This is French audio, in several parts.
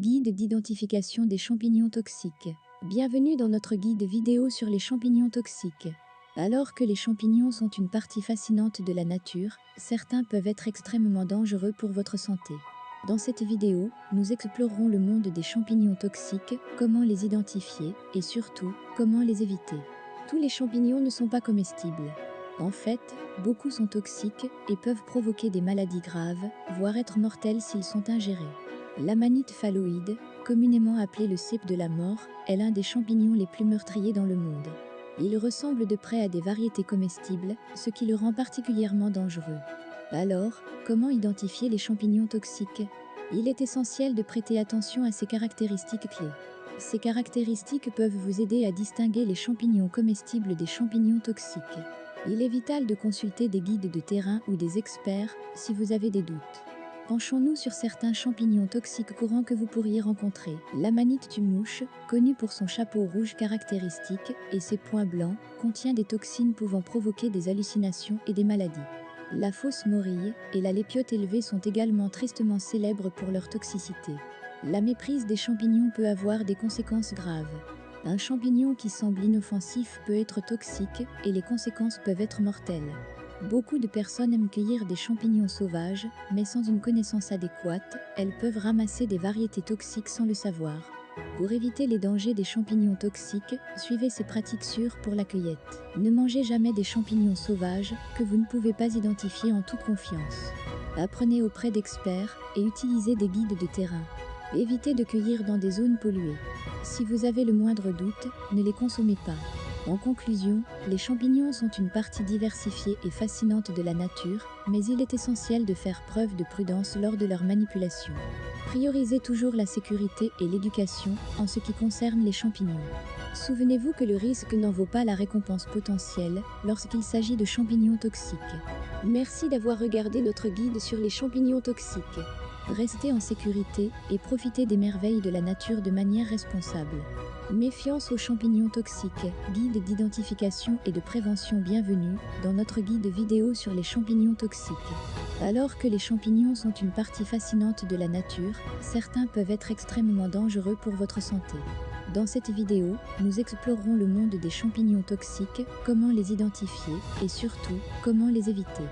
Guide d'identification des champignons toxiques. Bienvenue dans notre guide vidéo sur les champignons toxiques. Alors que les champignons sont une partie fascinante de la nature, certains peuvent être extrêmement dangereux pour votre santé. Dans cette vidéo, nous explorerons le monde des champignons toxiques, comment les identifier et surtout, comment les éviter. Tous les champignons ne sont pas comestibles. En fait, beaucoup sont toxiques et peuvent provoquer des maladies graves, voire être mortels s'ils sont ingérés. L'amanite phalloïde, communément appelé le cèpe de la mort, est l'un des champignons les plus meurtriers dans le monde. Il ressemble de près à des variétés comestibles, ce qui le rend particulièrement dangereux. Alors, comment identifier les champignons toxiques? Il est essentiel de prêter attention à ces caractéristiques clés. Ces caractéristiques peuvent vous aider à distinguer les champignons comestibles des champignons toxiques. Il est vital de consulter des guides de terrain ou des experts si vous avez des doutes. Penchons-nous sur certains champignons toxiques courants que vous pourriez rencontrer. L'amanite tumouche, connue pour son chapeau rouge caractéristique et ses points blancs, contient des toxines pouvant provoquer des hallucinations et des maladies. La fausse morille et la lépiote élevée sont également tristement célèbres pour leur toxicité. La méprise des champignons peut avoir des conséquences graves. Un champignon qui semble inoffensif peut être toxique et les conséquences peuvent être mortelles. Beaucoup de personnes aiment cueillir des champignons sauvages, mais sans une connaissance adéquate, elles peuvent ramasser des variétés toxiques sans le savoir. Pour éviter les dangers des champignons toxiques, suivez ces pratiques sûres pour la cueillette. Ne mangez jamais des champignons sauvages que vous ne pouvez pas identifier en toute confiance. Apprenez auprès d'experts et utilisez des guides de terrain. Évitez de cueillir dans des zones polluées. Si vous avez le moindre doute, ne les consommez pas. En conclusion, les champignons sont une partie diversifiée et fascinante de la nature, mais il est essentiel de faire preuve de prudence lors de leur manipulation. Priorisez toujours la sécurité et l'éducation en ce qui concerne les champignons. Souvenez-vous que le risque n'en vaut pas la récompense potentielle lorsqu'il s'agit de champignons toxiques. Merci d'avoir regardé notre guide sur les champignons toxiques. Restez en sécurité et profitez des merveilles de la nature de manière responsable. Méfiance aux champignons toxiques, guide d'identification et de prévention. Bienvenue dans notre guide vidéo sur les champignons toxiques. Alors que les champignons sont une partie fascinante de la nature, certains peuvent être extrêmement dangereux pour votre santé. Dans cette vidéo, nous explorerons le monde des champignons toxiques, comment les identifier et surtout, comment les éviter.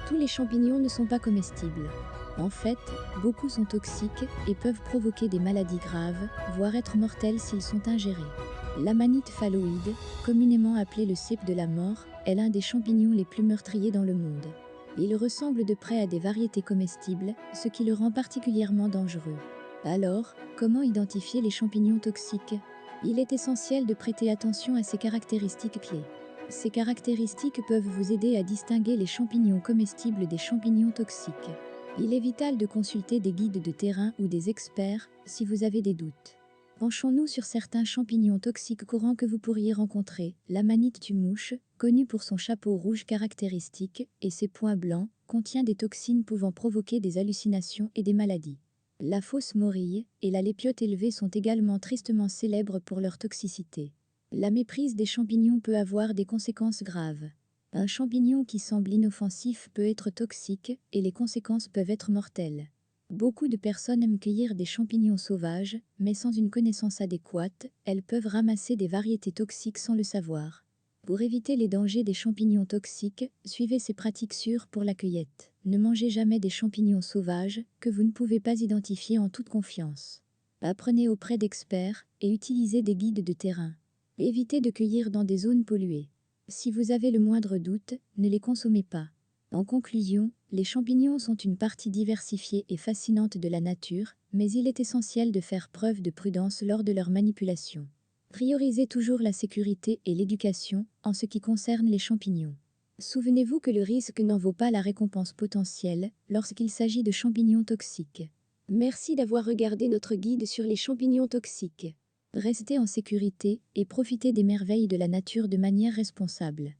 Tous les champignons ne sont pas comestibles. En fait, beaucoup sont toxiques et peuvent provoquer des maladies graves, voire être mortels s'ils sont ingérés. L'amanite phalloïde, communément appelé le cèpe de la mort, est l'un des champignons les plus meurtriers dans le monde. Il ressemble de près à des variétés comestibles, ce qui le rend particulièrement dangereux. Alors, comment identifier les champignons toxiques? Il est essentiel de prêter attention à ces caractéristiques clés. Ces caractéristiques peuvent vous aider à distinguer les champignons comestibles des champignons toxiques. Il est vital de consulter des guides de terrain ou des experts si vous avez des doutes. Penchons-nous sur certains champignons toxiques courants que vous pourriez rencontrer. L'amanite tumouche, connue pour son chapeau rouge caractéristique et ses points blancs, contient des toxines pouvant provoquer des hallucinations et des maladies. La fausse morille et la lépiote élevée sont également tristement célèbres pour leur toxicité. La méprise des champignons peut avoir des conséquences graves. Un champignon qui semble inoffensif peut être toxique et les conséquences peuvent être mortelles. Beaucoup de personnes aiment cueillir des champignons sauvages, mais sans une connaissance adéquate, elles peuvent ramasser des variétés toxiques sans le savoir. Pour éviter les dangers des champignons toxiques, suivez ces pratiques sûres pour la cueillette. Ne mangez jamais des champignons sauvages que vous ne pouvez pas identifier en toute confiance. Apprenez auprès d'experts et utilisez des guides de terrain. Évitez de cueillir dans des zones polluées. Si vous avez le moindre doute, ne les consommez pas. En conclusion, les champignons sont une partie diversifiée et fascinante de la nature, mais il est essentiel de faire preuve de prudence lors de leur manipulation. Priorisez toujours la sécurité et l'éducation en ce qui concerne les champignons. Souvenez-vous que le risque n'en vaut pas la récompense potentielle lorsqu'il s'agit de champignons toxiques. Merci d'avoir regardé notre guide sur les champignons toxiques. Restez en sécurité et profitez des merveilles de la nature de manière responsable.